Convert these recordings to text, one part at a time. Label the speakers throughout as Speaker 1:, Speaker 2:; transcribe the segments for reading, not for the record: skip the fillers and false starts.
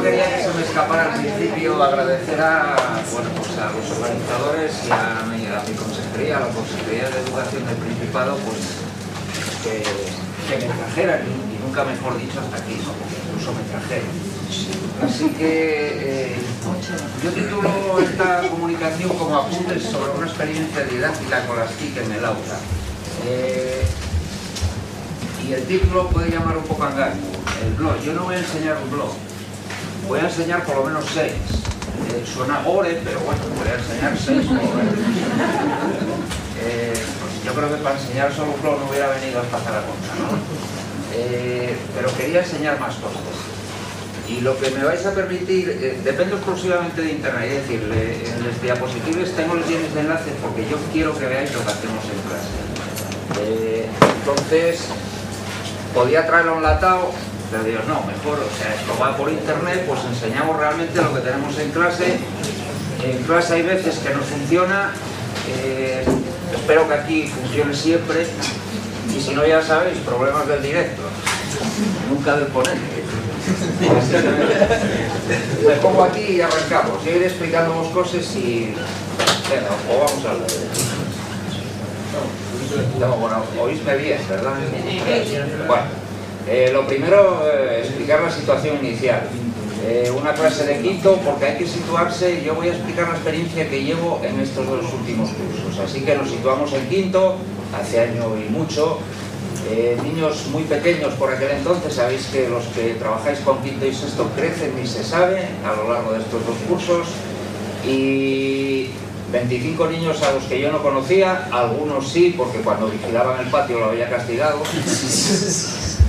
Speaker 1: quería que se me escapara al principio agradecer a, bueno, pues a los organizadores y a mi consejería, a la Consejería de Educación del Principado, pues que me trajeran, y nunca mejor dicho hasta aquí, ¿no? Porque incluso me trajeron. Así que yo titulo esta comunicación como apuntes sobre una experiencia didáctica con las TIC en el aula. Y el título puede llamar un poco a engaño, el blog. Yo no voy a enseñar un blog, voy a enseñar por lo menos 6. Suena gore, pero bueno, voy a enseñar 6 por lo menos. Pues yo creo que para enseñar solo un blog no hubiera venido hasta Zaragoza, ¿no? Pero quería enseñar más cosas. Y lo que me vais a permitir, depende exclusivamente de internet, es decir, en las diapositivas tengo los bienes de enlace porque yo quiero que veáis lo que hacemos en clase. Entonces, podía traerlo enlatado, pero digo, no, mejor, o sea, esto va por internet, pues enseñamos realmente lo que tenemos en clase. En clase hay veces que no funciona, espero que aquí funcione siempre, y si no, ya sabéis, problemas del directo, nunca del ponente. Me pongo aquí y arrancamos. Yo iré explicándoos cosas y... Venga, o vamos a hablar. No, bueno, oísme bien, ¿verdad? Bueno, lo primero, explicar la situación inicial. Una clase de quinto, porque hay que situarse. Yo voy a explicar la experiencia que llevo en estos 2 últimos cursos. Así que nos situamos en quinto, hace año y mucho. Niños muy pequeños por aquel entonces, sabéis que los que trabajáis con quinto y sexto crecen y se sabe a lo largo de estos 2 cursos, y 25 niños a los que yo no conocía, algunos sí, porque cuando vigilaban el patio lo había castigado,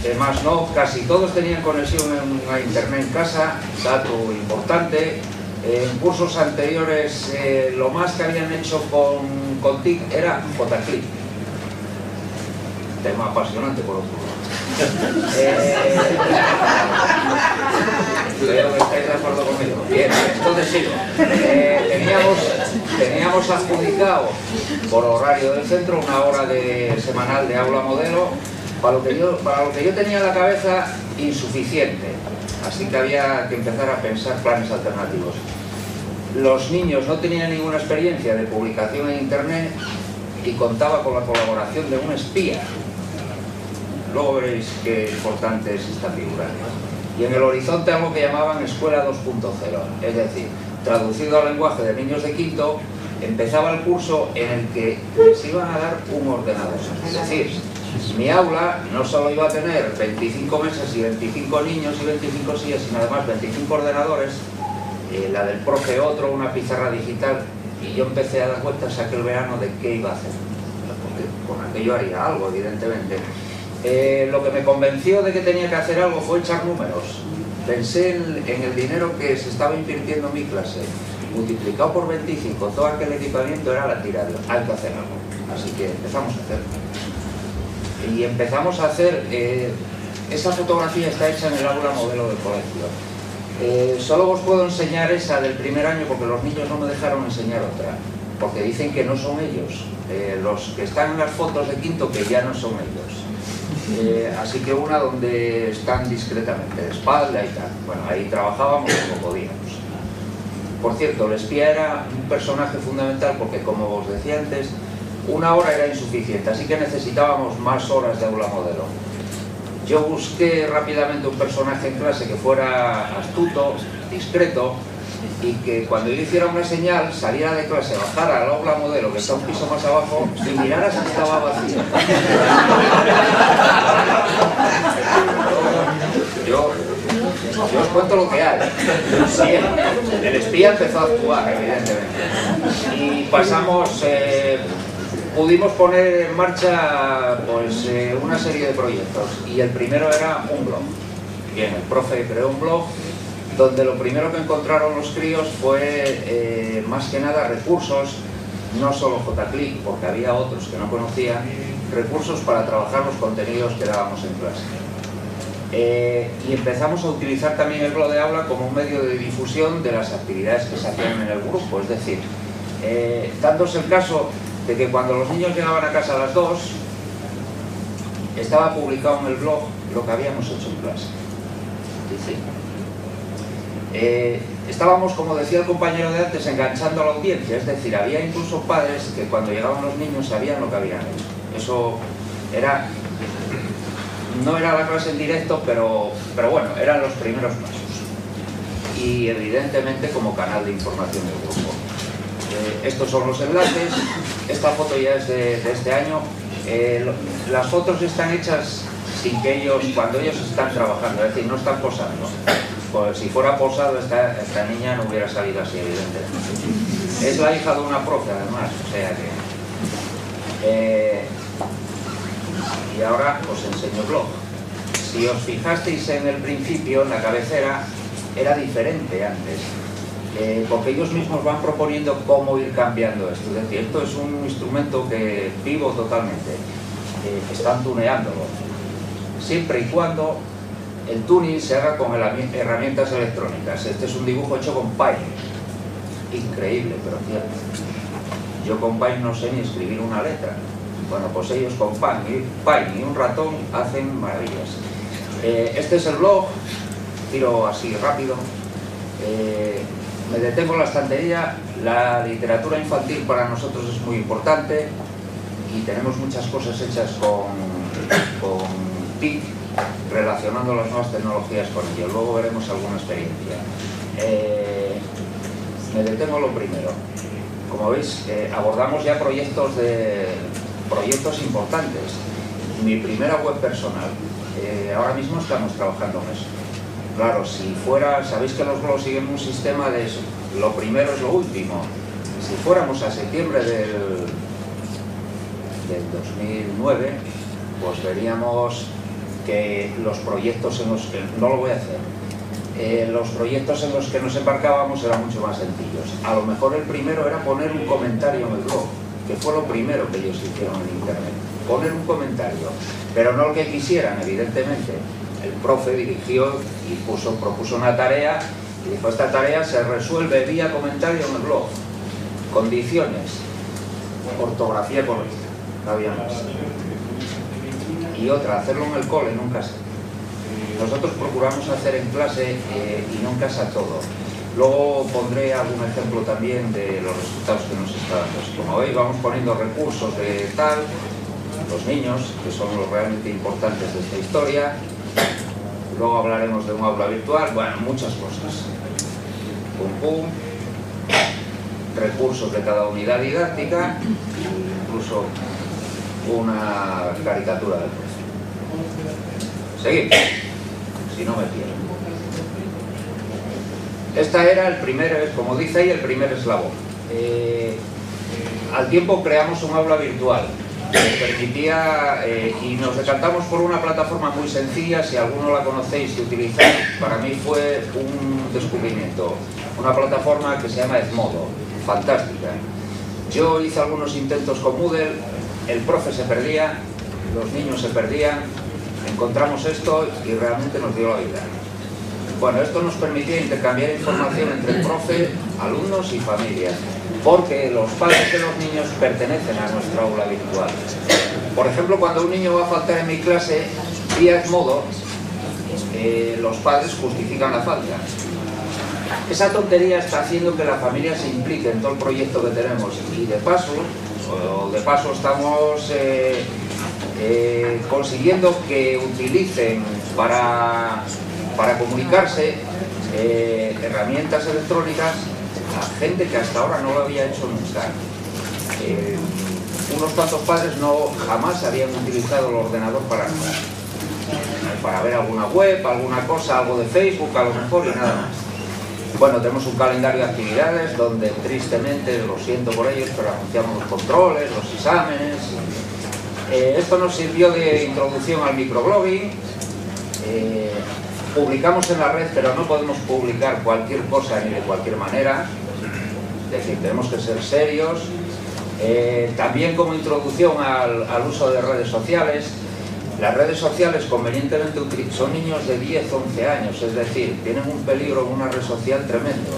Speaker 1: demás no, casi todos tenían conexión a internet en casa, dato importante. En cursos anteriores lo más que habían hecho con TIC era JClip. Tema apasionante por otro lado. Creo que estáis de acuerdo conmigo. Bien, entonces sigo. Teníamos adjudicado por horario del centro una hora semanal de aula modelo, para lo que yo tenía en la cabeza insuficiente. Así que había que empezar a pensar planes alternativos. Los niños no tenían ninguna experiencia de publicación en internet y contaba con la colaboración de un espía. Luego veréis qué importante es esta figura. Y en el horizonte algo que llamaban Escuela 2.0, es decir, traducido al lenguaje de niños de quinto, empezaba el curso en el que les iban a dar un ordenador. Es decir, mi aula no solo iba a tener 25 mesas y 25 niños y 25 sillas, sino además 25 ordenadores, la del profe otro, una pizarra digital, y yo empecé a dar cuentas aquel verano de qué iba a hacer. Porque con aquello haría algo, evidentemente. Lo que me convenció de que tenía que hacer algo fue echar números. Pensé en el dinero que se estaba invirtiendo en mi clase, multiplicado por 25, todo aquel equipamiento era la tira, hay que hacer algo. Así que empezamos a hacerlo. Y empezamos a hacer, esa fotografía está hecha en el aula modelo del colegio. Solo os puedo enseñar esa del primer año porque los niños no me dejaron enseñar otra, porque dicen que no son ellos, los que están en las fotos de quinto que ya no son ellos. Así que una donde están discretamente, de espalda y tal. Bueno, ahí trabajábamos como podíamos. Por cierto, el espía era un personaje fundamental porque, como os decía antes, una hora era insuficiente, así que necesitábamos más horas de aula modelo. Yo busqué rápidamente un personaje en clase que fuera astuto, discreto, y que cuando yo hiciera una señal, saliera de clase, bajara al aula modelo, que está un piso más abajo, y mirara si estaba vacío. Yo os cuento lo que hay. El espía empezó a actuar, evidentemente. Y pasamos, pudimos poner en marcha pues, una serie de proyectos. Y el primero era un blog. Bien, el profe creó un blog donde lo primero que encontraron los críos fue más que nada recursos, no solo JClip, porque había otros que no conocían, recursos para trabajar los contenidos que dábamos en clase. Y empezamos a utilizar también el blog de aula como un medio de difusión de las actividades que se hacían en el grupo, es decir, dándose el caso de que cuando los niños llegaban a casa a las 2, estaba publicado en el blog lo que habíamos hecho en clase. Dice, Estábamos, como decía el compañero de antes, enganchando a la audiencia, es decir, había incluso padres que cuando llegaban los niños sabían lo que habían hecho. Eso era, no era la clase en directo, pero bueno, eran los primeros pasos. Y evidentemente como canal de información del grupo. Estos son los enlaces, esta foto ya es de este año. Las fotos están hechas sin que ellos, cuando ellos están trabajando, es decir, no están posando. Pues si fuera posado esta niña no hubiera salido así, evidentemente. Es la hija de una profe además, o sea que... y ahora os enseño el blog. Si os fijasteis en el principio, en la cabecera, era diferente antes. Porque ellos mismos van proponiendo cómo ir cambiando esto. Es decir, esto es un instrumento que vivo totalmente. Están tuneándolo. Siempre y cuando el tuning se haga con herramientas electrónicas. Este es un dibujo hecho con Paint. Increíble, pero cierto. Yo con Paint no sé ni escribir una letra. Bueno, pues ellos con Paint y un ratón hacen maravillas. Este es el blog. Tiro así rápido. Me detengo en la estantería. La literatura infantil para nosotros es muy importante y tenemos muchas cosas hechas con TIC, relacionando las nuevas tecnologías con ello. Luego veremos alguna experiencia. Me detengo en lo primero. Como veis, abordamos ya proyectos importantes. Mi primera web personal. Ahora mismo estamos trabajando en eso. Claro, si fuera, sabéis que los blogs siguen un sistema de eso. Lo primero es lo último. Si fuéramos a septiembre del 2009, pues veríamos que los proyectos en los que, no lo voy a hacer, los proyectos en los que nos embarcábamos eran mucho más sencillos. A lo mejor el primero era poner un comentario en el blog, que fue lo primero que ellos hicieron en internet. Poner un comentario, pero no el que quisieran, evidentemente. El profe dirigió y propuso una tarea y dijo: esta tarea se resuelve vía comentario en el blog. Condiciones: ortografía correcta, no había más. Y otra, hacerlo en el cole, nunca sé. Nosotros procuramos hacer en clase y no en casa todo. Luego pondré algún ejemplo también de los resultados que nos está dando. Como veis, vamos poniendo recursos de tal, los niños, que son los realmente importantes de esta historia. Luego hablaremos de un aula virtual, bueno, muchas cosas. Pum pum. Recursos de cada unidad didáctica, incluso una caricatura del profe. Seguimos, si no me pierdo. Esta era el primer, como dice ahí, el primer eslabón. Al tiempo creamos un aula virtual que permitía, y nos decantamos por una plataforma muy sencilla. Si alguno la conocéis y utilizáis, para mí fue un descubrimiento. Una plataforma que se llama Edmodo, fantástica. Yo hice algunos intentos con Moodle, el profe se perdía, los niños se perdían, encontramos esto y realmente nos dio la vida. Bueno, esto nos permitía intercambiar información entre el profe, alumnos y familias, porque los padres de los niños pertenecen a nuestra aula virtual. Por ejemplo, cuando un niño va a faltar en mi clase, vía Edmodo, los padres justifican la falta. Esa tontería está haciendo que la familia se implique en todo el proyecto que tenemos y de paso estamos consiguiendo que utilicen para comunicarse herramientas electrónicas a gente que hasta ahora no lo había hecho nunca. Unos cuantos padres jamás habían utilizado el ordenador para nada. Para ver alguna web, alguna cosa, algo de Facebook a lo mejor y nada más. Bueno, tenemos un calendario de actividades donde tristemente, lo siento por ellos, pero anunciamos los controles, los exámenes. Esto nos sirvió de introducción al microblogging. Publicamos en la red, pero no podemos publicar cualquier cosa ni de cualquier manera. Es decir, tenemos que ser serios. También como introducción al uso de redes sociales. Las redes sociales convenientemente son niños de 10, 11 años, es decir, tienen un peligro en una red social tremendo.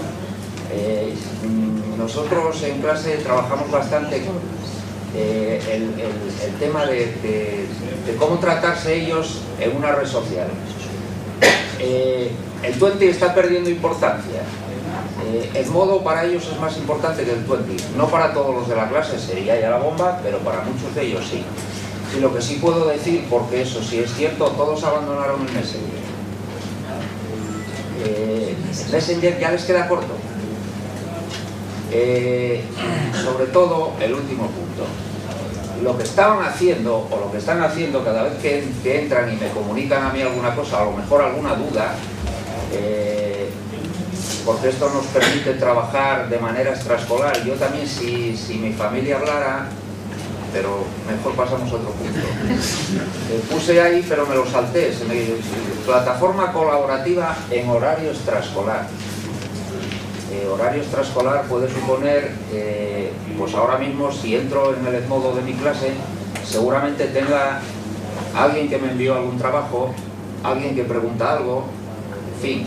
Speaker 1: Nosotros en clase trabajamos bastante el tema de cómo tratarse ellos en una red social. El 20 está perdiendo importancia. El modo para ellos es más importante que el 20. No para todos los de la clase sería ya la bomba, pero para muchos de ellos sí. Y lo que sí puedo decir, porque eso sí es cierto, todos abandonaron el Messenger. El Messenger ya les queda corto. Sobre todo el último punto. Lo que estaban haciendo, o lo que están haciendo cada vez que entran y me comunican a mí alguna cosa, a lo mejor alguna duda, porque esto nos permite trabajar de manera extraescolar. Yo también, si mi familia hablara, pero mejor pasamos a otro punto. Puse ahí, pero me lo salté. Plataforma colaborativa en horario extraescolar. Horario extraescolar puede suponer, pues ahora mismo si entro en el Edmodo de mi clase, seguramente tenga alguien que me envió algún trabajo, alguien que pregunta algo, en fin.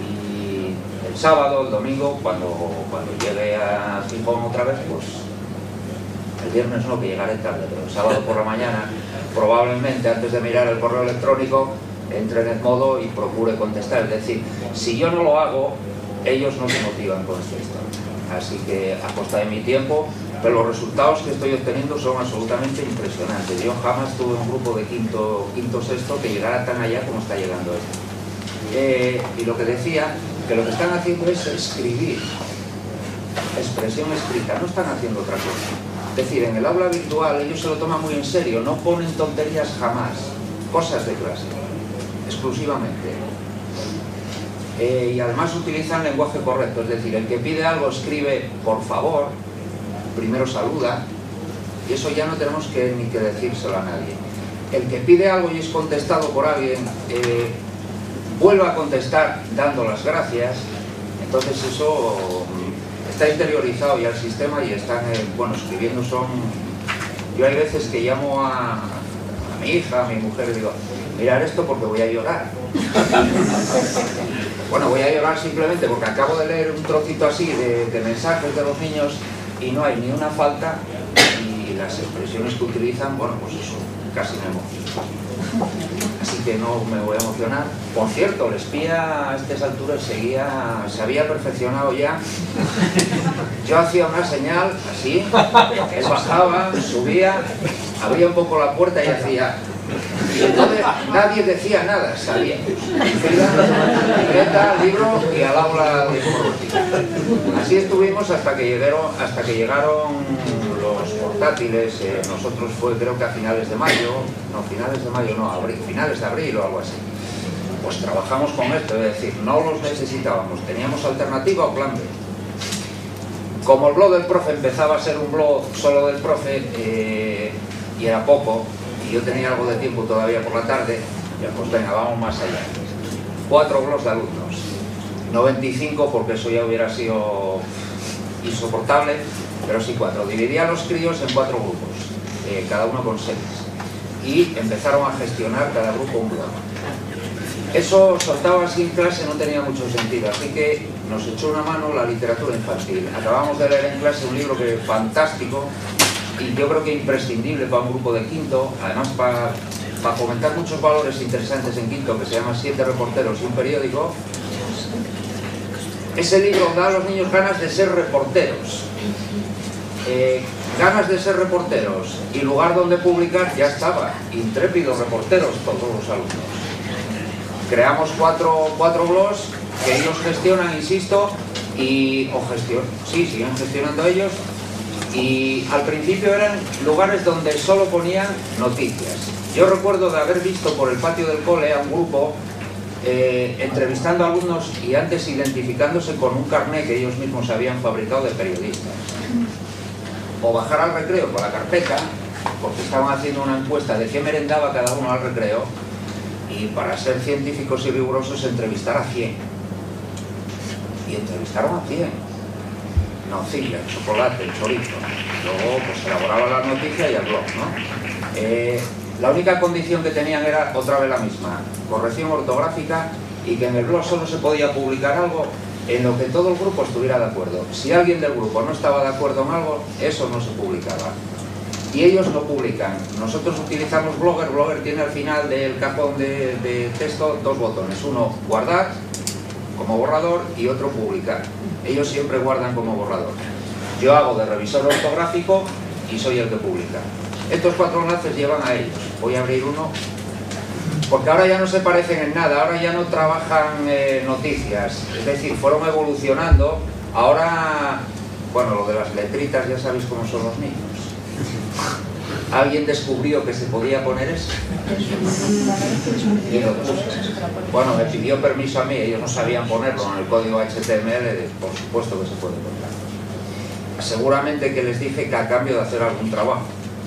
Speaker 1: Y el sábado, el domingo, cuando llegue a Gijón otra vez, pues el viernes no, que llegaré tarde, pero el sábado por la mañana, probablemente antes de mirar el correo electrónico, entre en Edmodo y procure contestar. Es decir, si yo no lo hago, ellos no se motivan con esto. Así que a costa de mi tiempo, pero los resultados que estoy obteniendo son absolutamente impresionantes. Yo jamás tuve un grupo de quinto, sexto que llegara tan allá como está llegando esto. Y lo que decía, que lo que están haciendo es escribir, expresión escrita, no están haciendo otra cosa. Es decir, en el aula virtual ellos se lo toman muy en serio, no ponen tonterías jamás, cosas de clase, exclusivamente. Y además utilizan lenguaje correcto, es decir, el que pide algo escribe por favor, primero saluda, y eso ya no tenemos ni que decírselo a nadie. El que pide algo y es contestado por alguien, vuelve a contestar dando las gracias. Entonces eso está interiorizado ya el sistema y están, bueno, escribiendo son... Yo hay veces que llamo a mi hija, a mi mujer, y digo, mirar esto porque voy a llorar. Bueno, voy a llorar simplemente porque acabo de leer un trocito así de mensajes de los niños y no hay ni una falta, y las expresiones que utilizan, bueno, pues eso, casi me emociono. Así que no me voy a emocionar. Por cierto, el espía a estas alturas se había perfeccionado ya. Yo hacía una señal así, él bajaba, subía, abría un poco la puerta y hacía... Y entonces nadie decía nada, salíamos. Libreta, libro y al aula de informática. Así estuvimos hasta que llegaron los portátiles. Nosotros fue creo que a finales de mayo, finales de abril o algo así. Pues trabajamos con esto, es decir, no los necesitábamos, teníamos alternativa o plan B. Como el blog del profe empezaba a ser un blog solo del profe y era poco, y yo tenía algo de tiempo todavía por la tarde, ya pues venga, vamos más allá. 4 blogs de alumnos, 95 porque eso ya hubiera sido insoportable, pero sí 4. Dividía a los críos en 4 grupos, cada uno con 6, y empezaron a gestionar cada grupo un blog. Eso soltado así en clase no tenía mucho sentido, así que nos echó una mano la literatura infantil. Acabamos de leer en clase un libro que es fantástico y yo creo que imprescindible para un grupo de quinto, además para fomentar muchos valores interesantes en quinto, que se llama 7 reporteros y un periódico. Ese libro da a los niños ganas de ser reporteros. Ganas de ser reporteros y lugar donde publicar ya estaba. Intrépidos reporteros todos los alumnos. Creamos 4 blogs que ellos gestionan, insisto, siguen gestionando ellos, y al principio eran lugares donde solo ponían noticias. Yo recuerdo de haber visto por el patio del cole a un grupo entrevistando a alumnos y antes identificándose con un carné que ellos mismos habían fabricado de periodistas. O bajar al recreo con la carpeta, porque estaban haciendo una encuesta de qué merendaba cada uno al recreo, y para ser científicos y rigurosos entrevistar a 100. Y entrevistaron a 100. Nocilla, el chocolate, el chorizo. Luego pues elaboraba la noticia y el blog, ¿no? La única condición que tenían era otra vez la misma, corrección ortográfica, y que en el blog solo se podía publicar algo en lo que todo el grupo estuviera de acuerdo. Si alguien del grupo no estaba de acuerdo en algo, eso no se publicaba. y ellos no publican. Nosotros utilizamos Blogger. Blogger tiene al final del cajón de texto dos botones, uno guardar como borrador y otro publicar. Ellos siempre guardan como borrador. Yo hago de revisor ortográfico y soy el que publica. Estos 4 enlaces llevan a ellos. Voy a abrir uno porque ahora ya no se parecen en nada, ahora ya no trabajan noticias, es decir, fueron evolucionando. Ahora, bueno, lo de las letritas ya sabéis cómo son los niños. ¿Alguien descubrió que se podía poner eso? Y lo puse. Bueno, me pidió permiso a mí, ellos no sabían ponerlo en el código HTML, por supuesto que se puede poner. Seguramente que les dije que a cambio de hacer algún trabajo,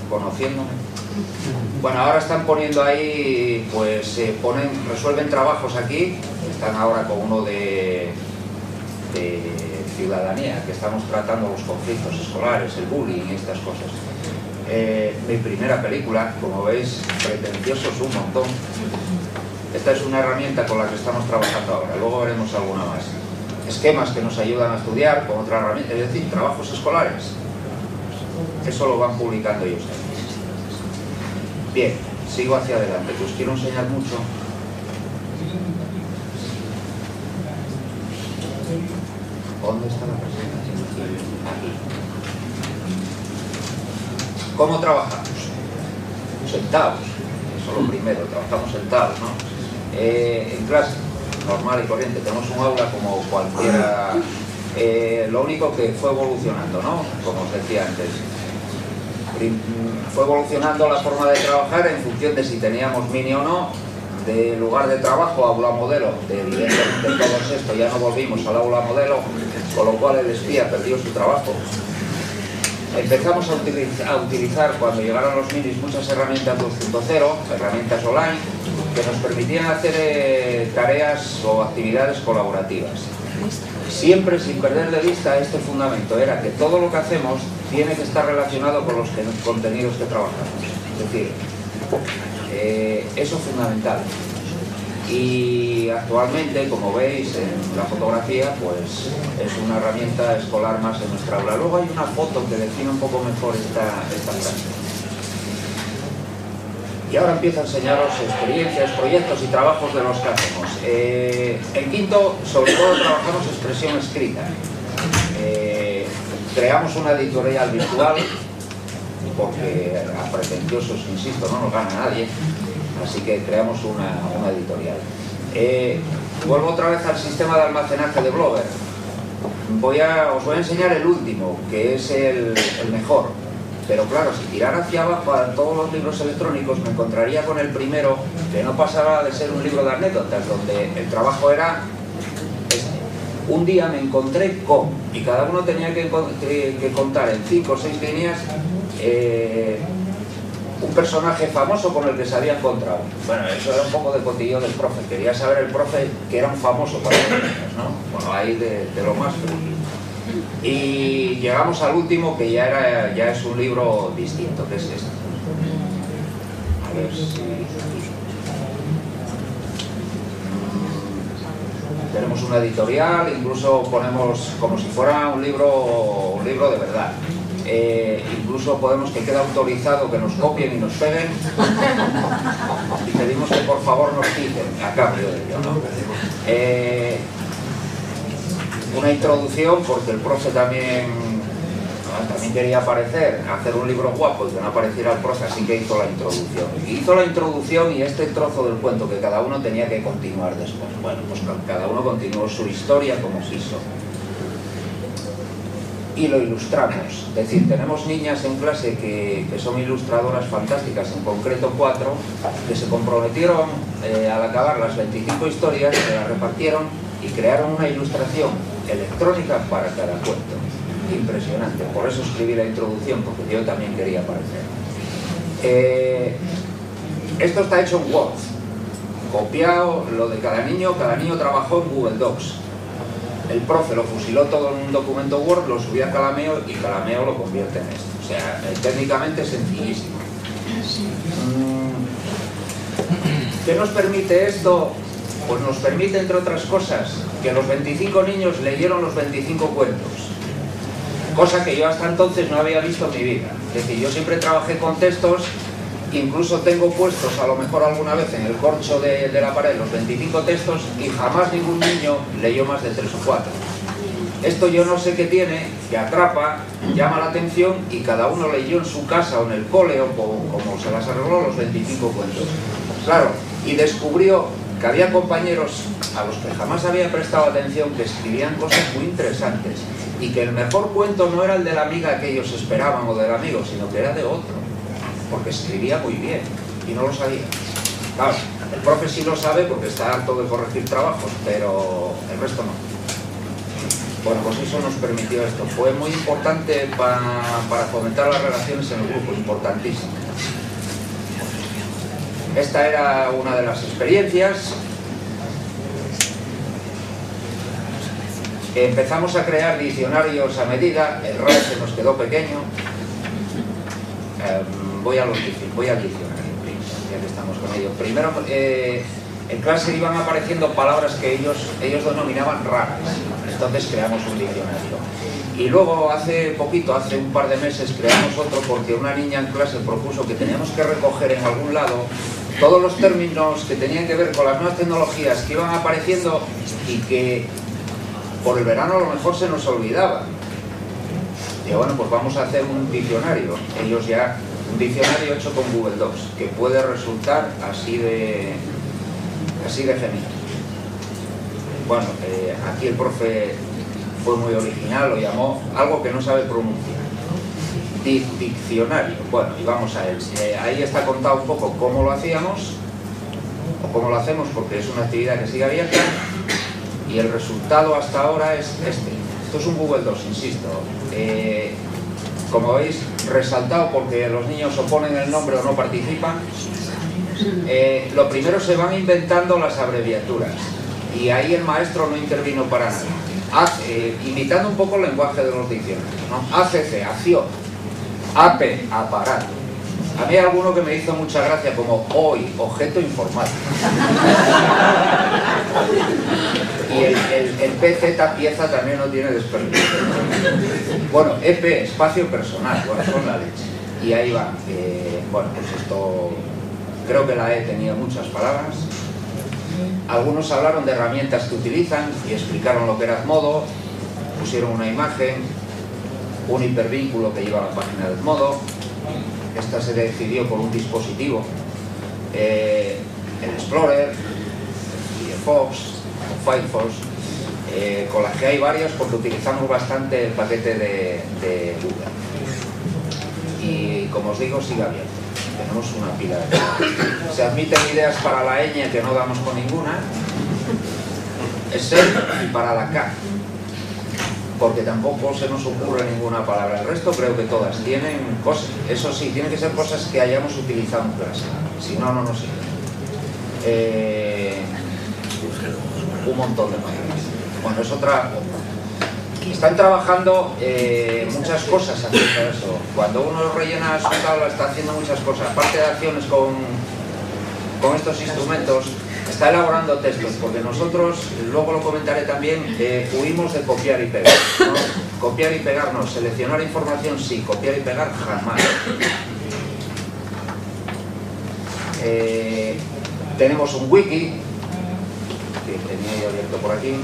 Speaker 1: conociéndome. Bueno, ahora están poniendo ahí, pues resuelven trabajos aquí, están ahora con uno de ciudadanía, que estamos tratando los conflictos escolares, el bullying y estas cosas. Mi primera película, como veis, pretenciosos un montón. Esta es una herramienta con la que estamos trabajando ahora, luego veremos alguna más. Esquemas que nos ayudan a estudiar con otra herramienta, es decir, trabajos escolares. Eso lo van publicando ellos también. Bien, sigo hacia adelante, que os quiero enseñar mucho. ¿Dónde está la presentación? Aquí. ¿Cómo trabajamos? Sentados, eso es lo primero, trabajamos sentados, ¿no? En clase, normal y corriente, tenemos un aula como cualquiera, lo único que fue evolucionando, ¿no? Como os decía antes. Fue evolucionando la forma de trabajar en función de si teníamos mini o no, de lugar de trabajo a aula modelo, evidentemente todos esto ya no volvimos al aula modelo, con lo cual el espía perdió su trabajo. Empezamos a utilizar cuando llegaron los minis muchas herramientas 2.0, herramientas online, que nos permitían hacer tareas o actividades colaborativas. Siempre sin perder de vista este fundamento, era que todo lo que hacemos tiene que estar relacionado con los contenidos que trabajamos. Es decir, eso es fundamental. Y actualmente, como veis en la fotografía, pues es una herramienta escolar más en nuestra aula. Luego hay una foto que define un poco mejor esta frase. Y ahora empiezo a enseñaros experiencias, proyectos y trabajos de los que hacemos. En quinto, sobre todo, trabajamos expresión escrita. Creamos una editorial virtual, porque a pretenciosos, insisto, no nos gana nadie, así que creamos una editorial. Vuelvo otra vez al sistema de almacenaje de Blogger. Os voy a enseñar el último, que es el mejor. Pero claro, si tirara hacia abajo a todos los libros electrónicos, me encontraría con el primero, que no pasaba de ser un libro de anécdotas, donde el trabajo era un día me encontré con, y cada uno tenía que contar en 5 o 6 líneas un personaje famoso con el que se había encontrado. Bueno, eso era un poco de cotillo del profe, quería saber el profe que era un famoso para los niños, ¿no? Bueno, ahí de lo más friki. Y llegamos al último, que ya es un libro distinto, que es este. A ver si... Tenemos una editorial, incluso ponemos como si fuera un libro de verdad. Incluso podemos que quede autorizado que nos copien y nos peguen y pedimos que por favor nos quiten a cambio de ello, ¿no? Una introducción, porque el profe también quería hacer un libro guapo y que no apareciera el profe, así que hizo la introducción. Hizo la introducción y este trozo del cuento que cada uno tenía que continuar después. Bueno, pues cada uno continuó su historia como quiso. Y lo ilustramos, es decir, tenemos niñas en clase que son ilustradoras fantásticas, en concreto 4, que se comprometieron al acabar las 25 historias, se las repartieron y crearon una ilustración electrónica para cada cuento. Impresionante, por eso escribí la introducción, porque yo también quería aparecer. Esto está hecho en Word, copiado lo de cada niño trabajó en Google Docs. El profe lo fusiló todo en un documento Word, lo subió a Calameo y Calameo lo convierte en esto. O sea, técnicamente sencillísimo. ¿Qué nos permite esto? Pues nos permite, entre otras cosas, que los 25 niños leyeron los 25 cuentos, cosa que yo hasta entonces no había visto en mi vida. Es decir, yo siempre trabajé con textos, incluso tengo puestos a lo mejor alguna vez en el corcho de la pared los 25 textos y jamás ningún niño leyó más de 3 o 4. Esto yo no sé qué tiene, que atrapa, llama la atención y cada uno leyó en su casa o en el cole o como se las arregló los 25 cuentos. Claro, y descubrió que había compañeros a los que jamás había prestado atención que escribían cosas muy interesantes y que el mejor cuento no era el de la amiga que ellos esperaban o del amigo, sino que era de otro, porque escribía muy bien y no lo sabía. Claro, el profe sí lo sabe porque está harto de corregir trabajos, pero el resto no. Bueno, pues eso nos permitió esto. Fue muy importante para fomentar las relaciones en el grupo, importantísimo. Esta era una de las experiencias. Empezamos a crear diccionarios a medida, el RAE se nos quedó pequeño. Voy al diccionario, ya que estamos con ello. Primero, en clase iban apareciendo palabras que ellos denominaban raras, entonces creamos un diccionario. Y luego hace poquito, hace un par de meses, creamos otro porque una niña en clase propuso que teníamos que recoger en algún lado todos los términos que tenían que ver con las nuevas tecnologías que iban apareciendo y que por el verano a lo mejor se nos olvidaban. Y bueno, pues vamos a hacer un diccionario. Ellos ya, un diccionario hecho con Google Docs, que puede resultar así de genial. Bueno, aquí el profe fue muy original, lo llamó algo que no sabe pronunciar. Diccionario. Bueno, y vamos a él. Ahí está contado un poco cómo lo hacíamos, o cómo lo hacemos, porque es una actividad que sigue abierta, y el resultado hasta ahora es este. Esto es un Google Docs, insisto. Como veis, resaltado porque los niños o ponen el nombre o no participan. Lo primero, se van inventando las abreviaturas y ahí el maestro no intervino para nada, imitando un poco el lenguaje de los diccionarios, ¿no? ACC, acción, AP, aparato. A mí hay alguno que me hizo mucha gracia, como hoy, objeto informático. Y el PZ, pieza, también no tiene desperdicio. Bueno, EP, espacio personal, bueno, son la leche. Y ahí va. Bueno, pues esto, creo que la E tenía muchas palabras. Algunos hablaron de herramientas que utilizan y explicaron lo que era Edmodo, pusieron una imagen, un hipervínculo que lleva a la página de Edmodo. Esta se decidió por un dispositivo, el Explorer, el Firefox, o Firefox, con las que hay varios porque utilizamos bastante el paquete de Google. Y como os digo, sigue abierto. Tenemos una pila de cosas. Se admiten ideas para la ñ que no damos con ninguna, y para la K, porque tampoco se nos ocurre ninguna palabra. El resto creo que todas tienen cosas. Eso sí, tienen que ser cosas que hayamos utilizado en clase, si no, no nos sirve. Un montón de palabras. Bueno, es otra. Están trabajando muchas cosas acerca de eso. Cuando uno rellena su tabla está haciendo muchas cosas. Aparte de acciones con estos instrumentos, está elaborando textos, porque nosotros, luego lo comentaré también, huimos de copiar y pegar, ¿no? Copiar y pegar no, seleccionar información sí, copiar y pegar jamás. Tenemos un wiki, que tenía yo abierto por aquí,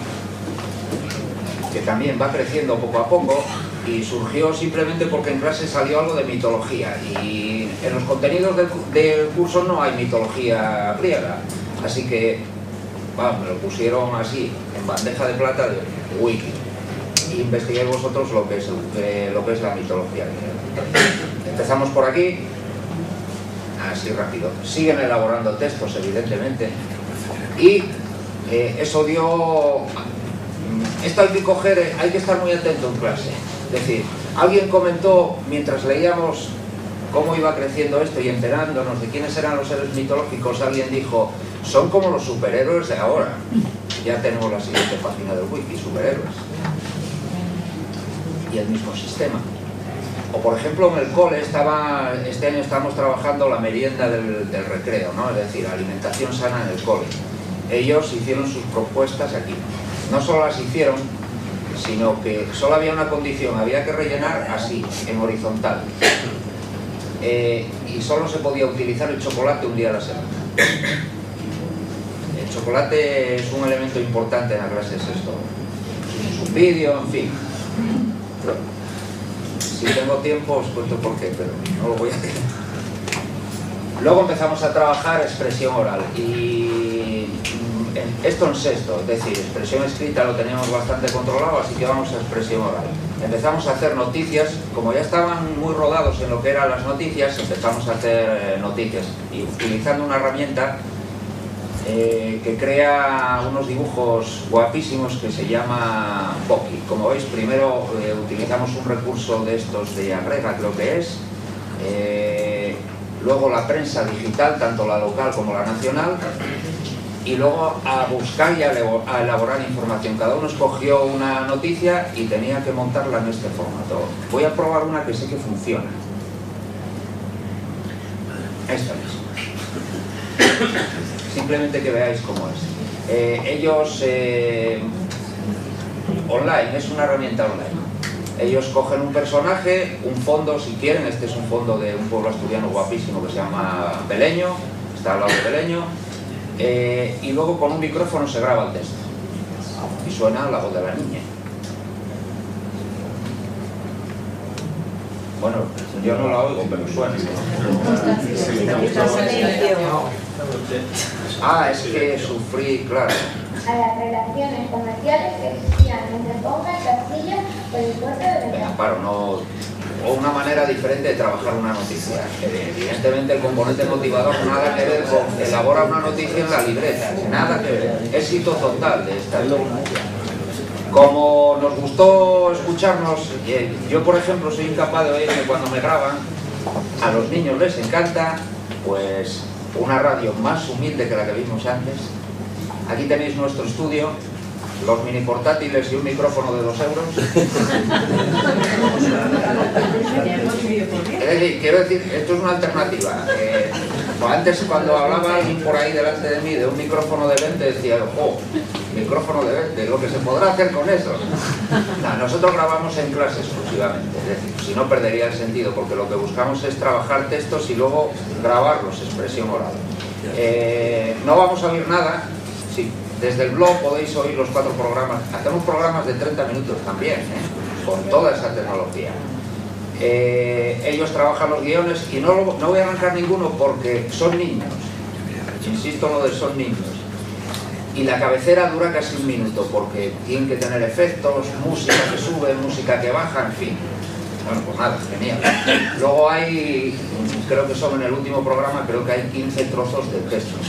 Speaker 1: que también va creciendo poco a poco y surgió simplemente porque en clase salió algo de mitología y en los contenidos del curso no hay mitología griega, así que me lo pusieron así en bandeja de plata de wiki. Investiguéis vosotros lo que es la mitología griega. Empezamos por aquí, así rápido. Siguen elaborando textos, evidentemente, y eso dio. Esto hay que coger, hay que estar muy atento en clase. Es decir, alguien comentó, mientras leíamos cómo iba creciendo esto y enterándonos de quiénes eran los seres mitológicos, alguien dijo, son como los superhéroes de ahora. Ya tenemos la siguiente página del wiki, superhéroes. Y el mismo sistema. O por ejemplo, en el cole este año estamos trabajando la merienda del recreo, ¿no? Es decir, alimentación sana en el cole. Ellos hicieron sus propuestas aquí. No solo las hicieron, sino que solo había una condición, había que rellenar así, en horizontal. y solo se podía utilizar el chocolate un día a la semana. El chocolate es un elemento importante en la clase de sexto. Es un vídeo, en fin. Si tengo tiempo os cuento por qué, pero no lo voy a hacer. Luego empezamos a trabajar expresión oral y esto en sexto, es decir, expresión escrita lo teníamos bastante controlado, así que vamos a expresión oral. Empezamos a hacer noticias, como ya estaban muy rodados en lo que eran las noticias, empezamos a hacer noticias y utilizando una herramienta que crea unos dibujos guapísimos que se llama Poki. Como veis, primero utilizamos un recurso de estos de Agrega, creo que es, luego la prensa digital, tanto la local como la nacional, y luego a buscar y a elaborar información. Cada uno escogió una noticia y tenía que montarla en este formato. Voy a probar una que sé que funciona. Esta misma. Simplemente que veáis cómo es. Ellos, online, es una herramienta online. Ellos cogen un personaje, un fondo si quieren, este es un fondo de un pueblo asturiano guapísimo que se llama Beleño, está al lado de Beleño, y luego con un micrófono se graba el texto y suena la voz de la niña. Bueno, yo no la oigo, pero suena. Ah, es que sufrí, claro.
Speaker 2: A las relaciones comerciales que existían entre Ponga y Castilla por el puerto de Veracruz.
Speaker 1: Amparo, no, o una manera diferente de trabajar una noticia. Evidentemente el componente motivador nada que ver con elaborar una noticia en la libreta, nada que ver. Éxito total de esta experiencia. Como nos gustó escucharnos, yo por ejemplo soy incapaz de oírme cuando me graban, a los niños les encanta, pues una radio más humilde que la que vimos antes. Aquí tenéis nuestro estudio, los mini portátiles y un micrófono de 2 euros. Es decir, quiero decir, esto es una alternativa. Antes cuando hablaba alguien por ahí delante de mí de un micrófono de 20 decía, oh, micrófono de 20, lo que se podrá hacer con eso. No, nosotros grabamos en clase exclusivamente, es decir, si no perdería el sentido, porque lo que buscamos es trabajar textos y luego grabarlos, expresión oral. No vamos a oír nada. Sí, desde el blog podéis oír los 4 programas. Hacemos programas de 30 minutos también, con toda esa tecnología. Ellos trabajan los guiones y no voy a arrancar ninguno porque son niños. Insisto en lo de son niños. Y la cabecera dura casi 1 minuto porque tienen que tener efectos, música que sube, música que baja, en fin. Bueno, pues nada, genial. Luego hay, creo que son en el último programa, creo que hay 15 trozos de textos.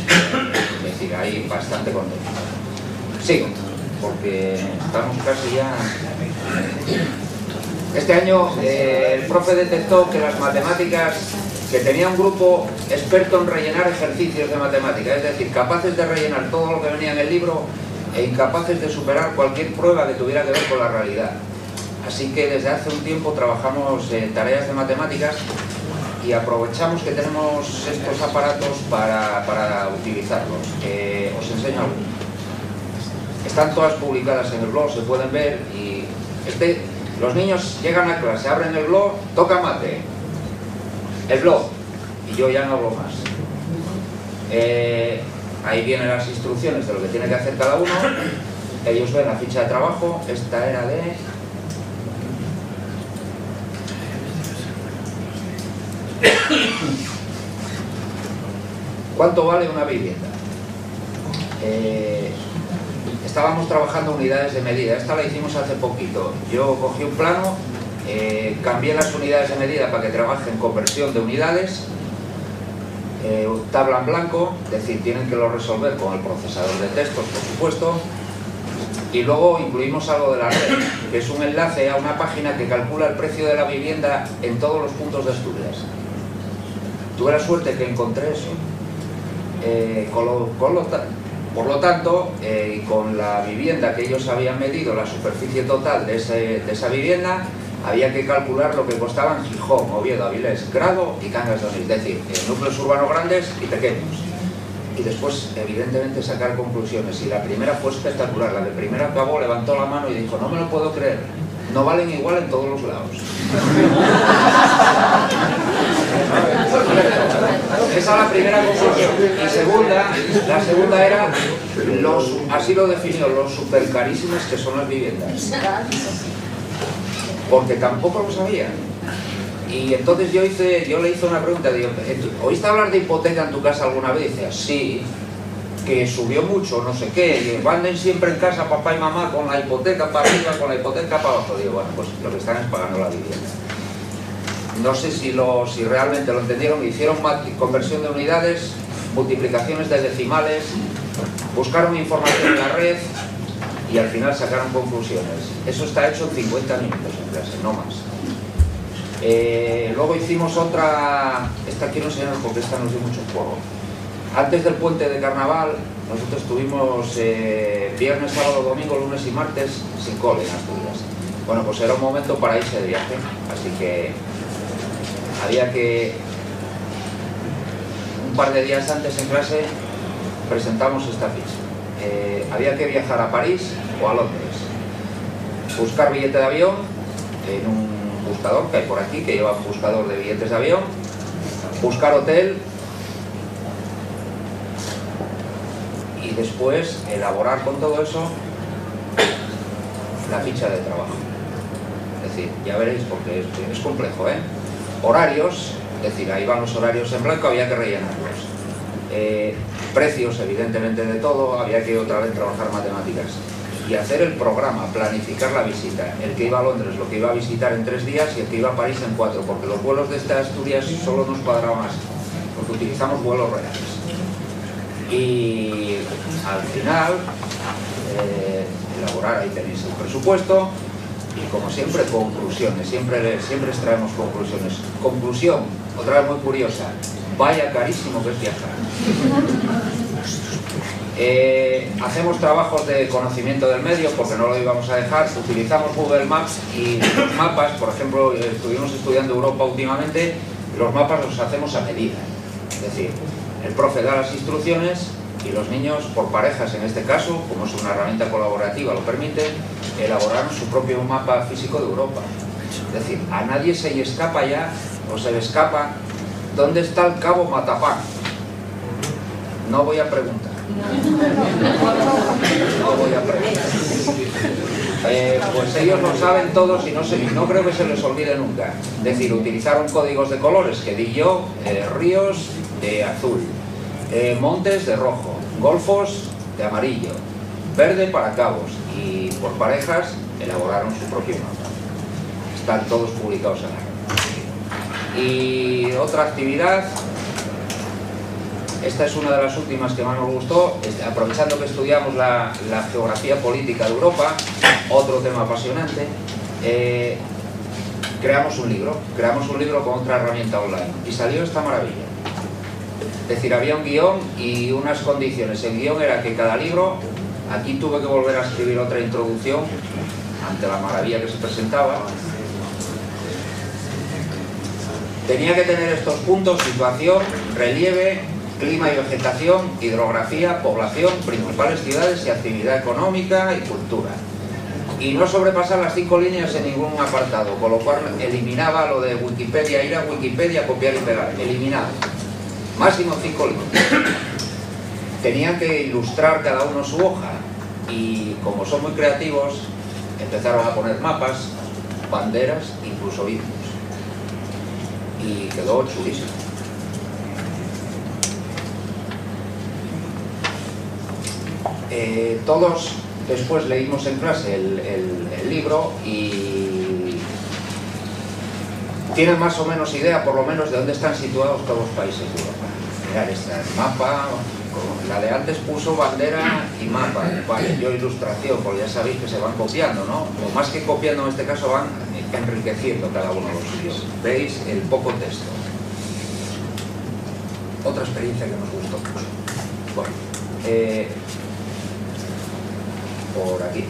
Speaker 1: Es decir, hay bastante contenido. Sigo, porque estamos casi ya... Este año el profe detectó que las matemáticas, que tenía un grupo experto en rellenar ejercicios de matemáticas, es decir, capaces de rellenar todo lo que venía en el libro e incapaces de superar cualquier prueba que tuviera que ver con la realidad. Así que desde hace un tiempo trabajamos tareas de matemáticas y aprovechamos que tenemos estos aparatos para utilizarlos. Os enseño algunos. Están todas publicadas en el blog, se pueden ver y los niños llegan a clase, abren el blog, toca mate, el blog, y yo ya no hablo más. Ahí vienen las instrucciones de lo que tiene que hacer cada uno, ellos ven la ficha de trabajo, esta era de... ¿Cuánto vale una vivienda? Estábamos trabajando unidades de medida, esta la hicimos hace poquito. Yo cogí un plano, cambié las unidades de medida para que trabajen con conversión de unidades, tabla en blanco, es decir, tienen que lo resolver con el procesador de textos, por supuesto, y luego incluimos algo de la red, que es un enlace a una página que calcula el precio de la vivienda en todos los puntos de Asturias. Tuve la suerte que encontré eso. Por lo tanto, con la vivienda que ellos habían medido, la superficie total de esa vivienda, había que calcular lo que costaba en Gijón, Oviedo, Avilés, Grado y Cangas de Onís, es decir, núcleos urbanos grandes y pequeños. Y después, evidentemente, sacar conclusiones. Y la primera fue espectacular. La que primero acabó levantó la mano y dijo, no me lo puedo creer, no valen igual en todos los lados. esa es la primera conclusión. Y la segunda era, así lo definió, los supercarísimos que son las viviendas. Porque tampoco lo sabían. Y entonces yo le hice una pregunta, digo, ¿oíste hablar de hipoteca en tu casa alguna vez? Y decía, sí, que subió mucho, no sé qué, que anden siempre en casa papá y mamá con la hipoteca para arriba, con la hipoteca para abajo. Digo, bueno, pues lo que están es pagando la vivienda. No sé si realmente lo entendieron, hicieron conversión de unidades, multiplicaciones de decimales, buscaron información en la red y al final sacaron conclusiones. Eso está hecho en 50 minutos en clase, no más. Luego hicimos otra, esta quiero enseñaros porque esta nos dio mucho juego. Antes del puente de carnaval, nosotros tuvimos viernes, sábado, domingo, lunes y martes sin cole en Asturias. Bueno, pues era un momento para irse de viaje, así que había que, un par de días antes en clase, presentamos esta ficha. Había que viajar a París o a Londres, buscar billete de avión en un buscador que hay por aquí, que lleva un buscador de billetes de avión, buscar hotel y después elaborar con todo eso la ficha de trabajo. Es decir, ya veréis porque es complejo, ¿eh? Horarios, es decir, ahí van los horarios en blanco, había que rellenarlos. Precios, evidentemente, de todo, había que otra vez trabajar matemáticas. Y hacer el programa, planificar la visita. El que iba a Londres lo que iba a visitar en 3 días y el que iba a París en 4, porque los vuelos de esta Asturias solo nos cuadraban así, porque utilizamos vuelos reales. Y al final, elaborar, ahí tenéis el presupuesto y como siempre conclusiones, siempre extraemos conclusiones. Conclusión, otra vez muy curiosa, vaya carísimo que es viajar. Hacemos trabajos de conocimiento del medio porque no lo íbamos a dejar, utilizamos Google Maps y los mapas, por ejemplo, estuvimos estudiando Europa últimamente, los mapas los hacemos a medida, es decir, el profe da las instrucciones y los niños, por parejas en este caso, como es una herramienta colaborativa, lo permite, elaboraron su propio mapa físico de Europa. Es decir, a nadie se le escapa ya, o se le escapa, ¿dónde está el cabo Matapán? No voy a preguntar. No voy a preguntar. Pues ellos lo saben todos y no creo que se les olvide nunca. Es decir, utilizaron códigos de colores que di yo, ríos de azul, montes de rojo, golfos de amarillo, verde para cabos, y por parejas elaboraron su propio mapa. Están todos publicados en la red. Y otra actividad, esta es una de las últimas que más nos gustó, aprovechando que estudiamos la geografía política de Europa, otro tema apasionante, creamos un libro con otra herramienta online y salió esta maravilla. Es decir, había un guión y unas condiciones. El guión era que cada libro, aquí tuve que volver a escribir otra introducción ante la maravilla que se presentaba, tenía que tener estos puntos: situación, relieve, clima y vegetación, hidrografía, población, principales ciudades y actividad económica y cultura. Y no sobrepasar las 5 líneas en ningún apartado, con lo cual eliminaba lo de Wikipedia, ir a Wikipedia, copiar y pegar, eliminado. Máximo 5 líneas. Tenían que ilustrar cada uno su hoja y como son muy creativos, empezaron a poner mapas, banderas, incluso himnos. Y quedó chulísimo. Todos después leímos en clase el libro y tienen más o menos idea, por lo menos, de dónde están situados todos los países de Europa. Mirad, este mapa, la de antes puso bandera y mapa, vale, yo ilustración, porque ya sabéis que se van copiando, ¿no? O más que copiando en este caso van enriqueciendo cada uno los suyos. ¿Veis? El poco texto. Otra experiencia que nos gustó mucho. Bueno, por aquí.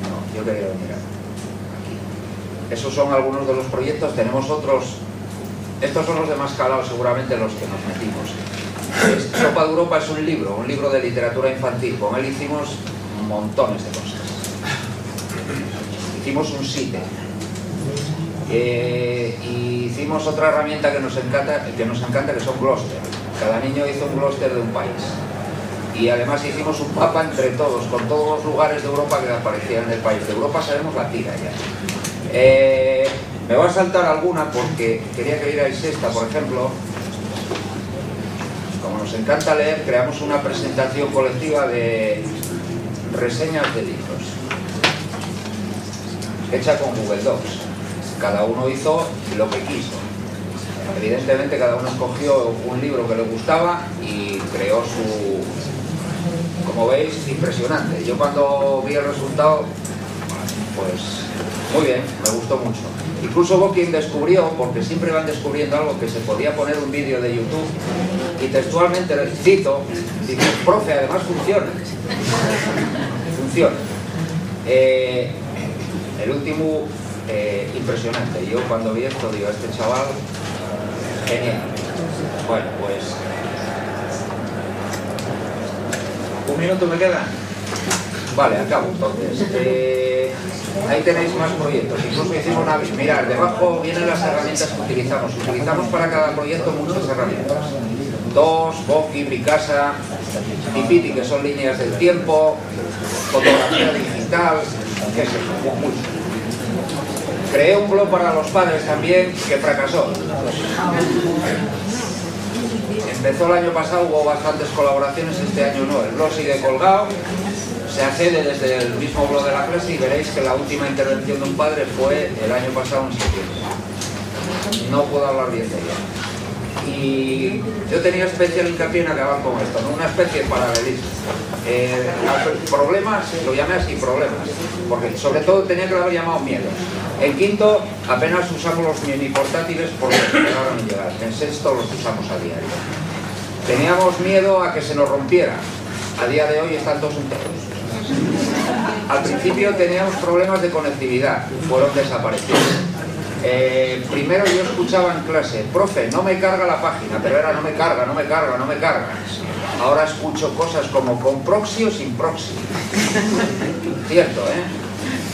Speaker 1: No, yo quería venir aquí. Esos son algunos de los proyectos. Tenemos otros. Estos son los de más calado, seguramente, los que nos metimos. Sopa de Europa es un libro de literatura infantil. Con él hicimos montones de cosas. Hicimos un sitio. Y hicimos otra herramienta que nos encanta, que son Gloster. Cada niño hizo un clúster de un país. Y además hicimos un mapa entre todos, con todos los lugares de Europa que aparecían en el país. De Europa sabemos la tira ya. Me voy a saltar alguna porque quería que vierais esta, por ejemplo. Como nos encanta leer, creamos una presentación colectiva de reseñas de libros, hecha con Google Docs. Cada uno hizo lo que quiso. Evidentemente cada uno escogió un libro que le gustaba y creó su... Como veis, impresionante. Yo cuando vi el resultado, pues muy bien, me gustó mucho. Incluso hubo quien descubrió, porque siempre van descubriendo algo, que se podía poner un vídeo de YouTube y textualmente les cito, digo, profe, además funciona. Funciona. El último, impresionante. Yo cuando vi esto digo, este chaval, genial. Bueno, pues... ¿Un minuto me queda? Vale, acabo entonces. Ahí tenéis más proyectos. Incluso hicimos una... Mirad, debajo vienen las herramientas que utilizamos. Utilizamos para cada proyecto muchas herramientas. DOS, Boki, Picasa, Pipiti, que son líneas del tiempo, fotografía digital, qué sé yo, mucho. Creé un blog para los padres también, que fracasó. Empezó el año pasado, hubo bastantes colaboraciones, este año no. El blog sigue colgado, se accede desde el mismo blog de la clase y veréis que la última intervención de un padre fue el año pasado en septiembre. No puedo hablar bien de ella. Y yo tenía especial hincapié en acabar con esto, ¿no? Una especie de paralelismo. Problemas, lo llamé así, problemas, porque sobre todo tenía que haber llamado miedo. En quinto apenas usamos los mini portátiles porque llegaron a llegar. En sexto los usamos a diario. Teníamos miedo a que se nos rompiera. A día de hoy están todos enteros. Al principio teníamos problemas de conectividad, fueron desapareciendo. Primero yo escuchaba en clase, profe, no me carga la página, pero era no me carga, no me carga, no me carga. Ahora escucho cosas como con proxy o sin proxy. Cierto,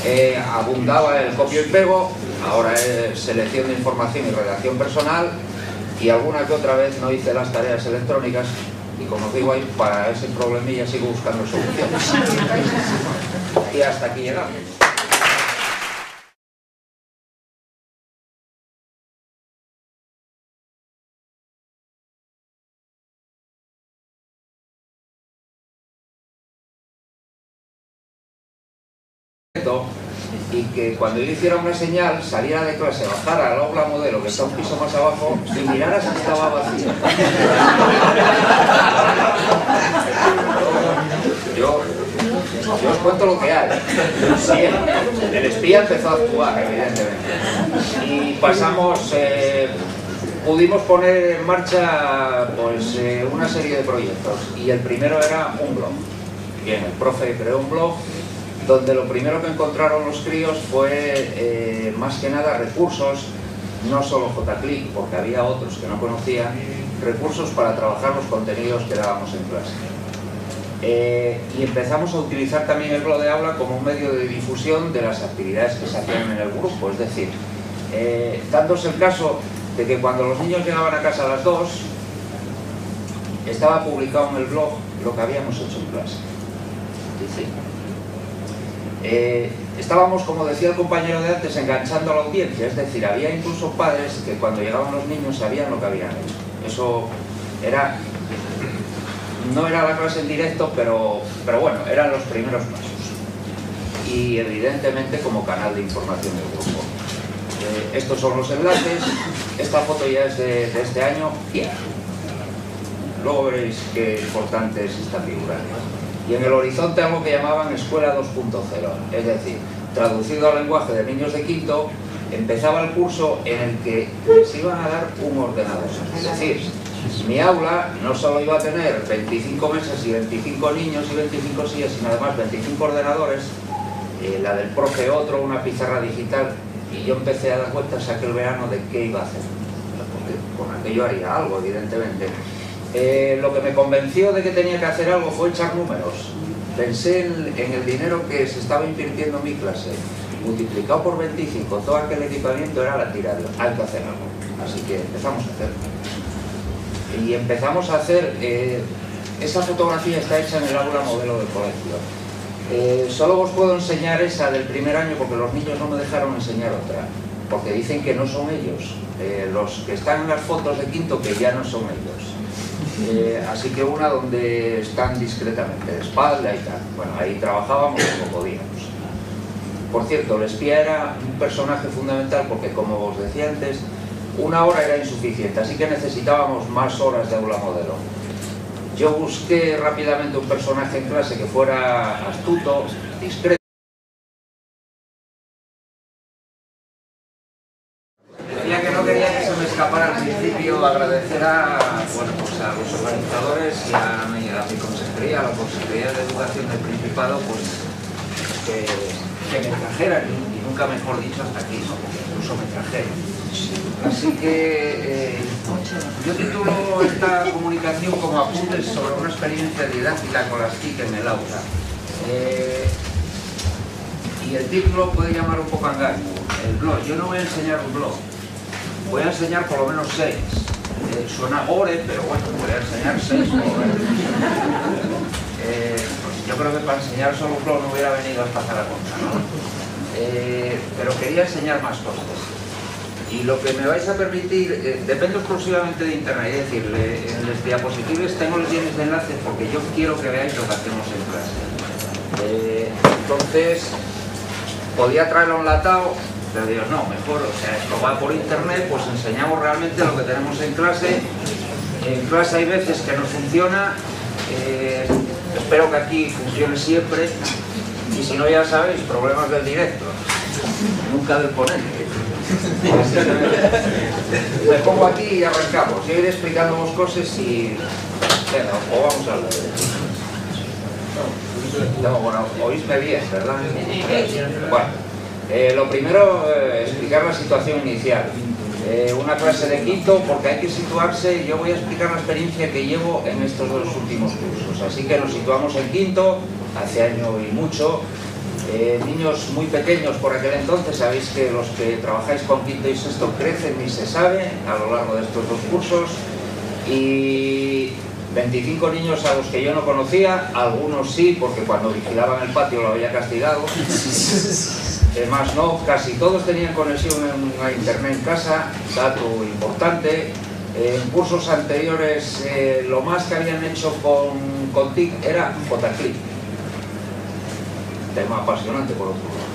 Speaker 1: ¿eh? Abundaba el copio y pego, ahora es selección de información y redacción personal, y alguna que otra vez no hice las tareas electrónicas, y como os digo ahí, para ese problemilla sigo buscando soluciones. Y hasta aquí llegamos. Y que cuando yo hiciera una señal, saliera de clase, bajara al aula modelo, que está un piso más abajo, y mirara si estaba vacío. Yo os cuento lo que hay. Bien, el espía empezó a actuar, evidentemente. Y pasamos, pudimos poner en marcha pues, una serie de proyectos. Y el primero era un blog. Bien, el profe creó un blog donde lo primero que encontraron los críos fue más que nada recursos, no solo JClick, porque había otros que no conocían, recursos para trabajar los contenidos que dábamos en clase. Y empezamos a utilizar también el blog de aula como un medio de difusión de las actividades que se hacían en el grupo, es decir, dándose el caso de que cuando los niños llegaban a casa a las 2, estaba publicado en el blog lo que habíamos hecho en clase. Estábamos, como decía el compañero de antes, enganchando a la audiencia, es decir, había incluso padres que cuando llegaban los niños sabían lo que habían hecho. Eso era, no era la clase en directo, pero bueno, eran los primeros pasos. Y evidentemente como canal de información del grupo. Estos son los enlaces, esta foto ya es de este año, bien. Luego veréis qué importante es esta figura. Y en el horizonte algo que llamaban Escuela 2.0, es decir, traducido al lenguaje de niños de quinto, empezaba el curso en el que les iban a dar un ordenador. Es decir, mi aula no solo iba a tener 25 mesas y 25 niños y 25 sillas, sino además 25 ordenadores, la del profe otro, una pizarra digital, y yo empecé a dar cuentas aquel verano de qué iba a hacer, porque con aquello haría algo, evidentemente. Lo que me convenció de que tenía que hacer algo fue echar números. Pensé en el dinero que se estaba invirtiendo en mi clase, multiplicado por 25, todo aquel equipamiento era la tira de hay que hacer algo. Así que empezamos a hacerlo. y empezamos a hacer... esa fotografía está hecha en el aula modelo del colegio. Solo os puedo enseñar esa del primer año porque los niños no me dejaron enseñar otra, porque dicen que no son ellos, los que están en las fotos de quinto que ya no son ellos. Así que una donde están discretamente, de espalda y tal. Bueno, ahí trabajábamos como podíamos. Por cierto, el espía era un personaje fundamental porque, como os decía antes, una hora era insuficiente, así que necesitábamos más horas de aula modelo. Yo busqué rápidamente un personaje en clase que fuera astuto, discreto. Decía que no quería que se me escapara al principio agradecer a los organizadores y a mi consejería, a la Consejería de Educación del Principado, pues que me trajeran, y nunca mejor dicho hasta aquí, ¿no? Porque incluso me trajeron. Así que yo titulo esta comunicación como apuntes sobre una experiencia didáctica con las TIC en el aula. Y el título puede llamar un poco a engaño, el blog. Yo no voy a enseñar un blog, voy a enseñar por lo menos 6. Suena gore, pero bueno, voy a enseñar 6 pues yo creo que para enseñar solo un blog no hubiera venido hasta Zaragoza, ¿no? Pero quería enseñar más cosas. Y lo que me vais a permitir, depende exclusivamente de internet, es decir, en las diapositivas tengo los bienes de enlace porque yo quiero que veáis lo que hacemos en clase. Entonces, podía traerlo enlatado, pero digo, no, mejor, o sea, esto va por internet, pues enseñamos realmente lo que tenemos en clase. En clase hay veces que no funciona, espero que aquí funcione siempre, y si no, ya sabéis, problemas del directo, nunca del ponente. Me pongo aquí y arrancamos. Yo iré explicando vos cosas y... Venga, o vamos a hablar. No, bueno, oísme bien, ¿verdad? Bueno, lo primero, explicar la situación inicial. Una clase de quinto, porque hay que situarse. Yo voy a explicar la experiencia que llevo en estos 2 últimos cursos. Así que nos situamos en quinto, hace año y mucho. Niños muy pequeños por aquel entonces, sabéis que los que trabajáis con quinto y sexto crecen y se sabe a lo largo de estos 2 cursos, y 25 niños a los que yo no conocía, algunos sí, porque cuando vigilaban el patio lo había castigado, además no, casi todos tenían conexión a internet en casa, dato importante. En cursos anteriores lo más que habían hecho con TIC era JClip. Tema apasionante por otro lado.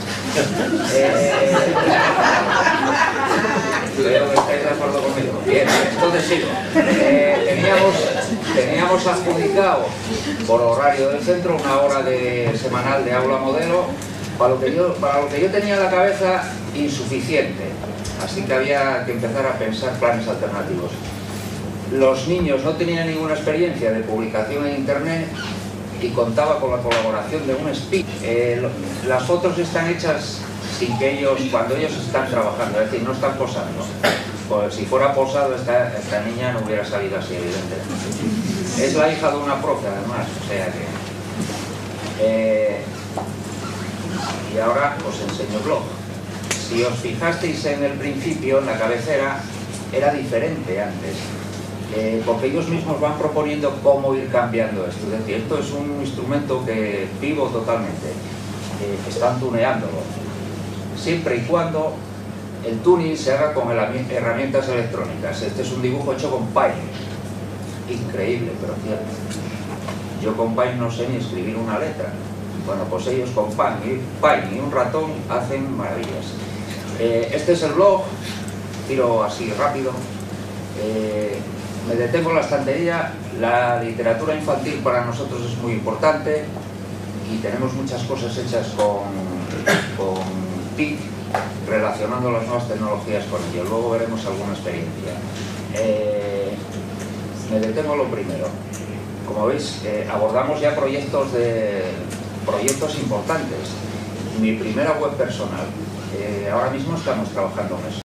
Speaker 1: Creo que estáis de acuerdo conmigo. Bien, entonces sigo. Teníamos adjudicado por horario del centro una hora semanal de aula modelo, para lo que yo tenía en la cabeza insuficiente. Así que había que empezar a pensar planes alternativos. Los niños no tenían ninguna experiencia de publicación en internet y contaba con la colaboración de un speaker. Las fotos están hechas sin que ellos, cuando ellos están trabajando, es decir, no están posando. Pues si fuera posado, esta niña no hubiera salido así, evidentemente. Es la hija de una profe, además, o sea que... y ahora os enseño blog. Si os fijasteis en el principio, en la cabecera, era diferente antes. Porque ellos mismos van proponiendo cómo ir cambiando esto. Es decir, esto es un instrumento que vivo totalmente, están tuneándolo, siempre y cuando el tuning se haga con herramientas electrónicas. Este es un dibujo hecho con Paint, increíble, pero cierto. Yo con Paint no sé ni escribir una letra. Bueno, pues ellos con Paint y un ratón hacen maravillas. Este es el blog, tiro así rápido. Me detengo en la estantería. La literatura infantil para nosotros es muy importante y tenemos muchas cosas hechas con TIC, relacionando las nuevas tecnologías con ello. Luego veremos alguna experiencia. Me detengo en lo primero. Como veis, abordamos ya proyectos importantes. Mi primera web personal. Ahora mismo estamos trabajando en eso.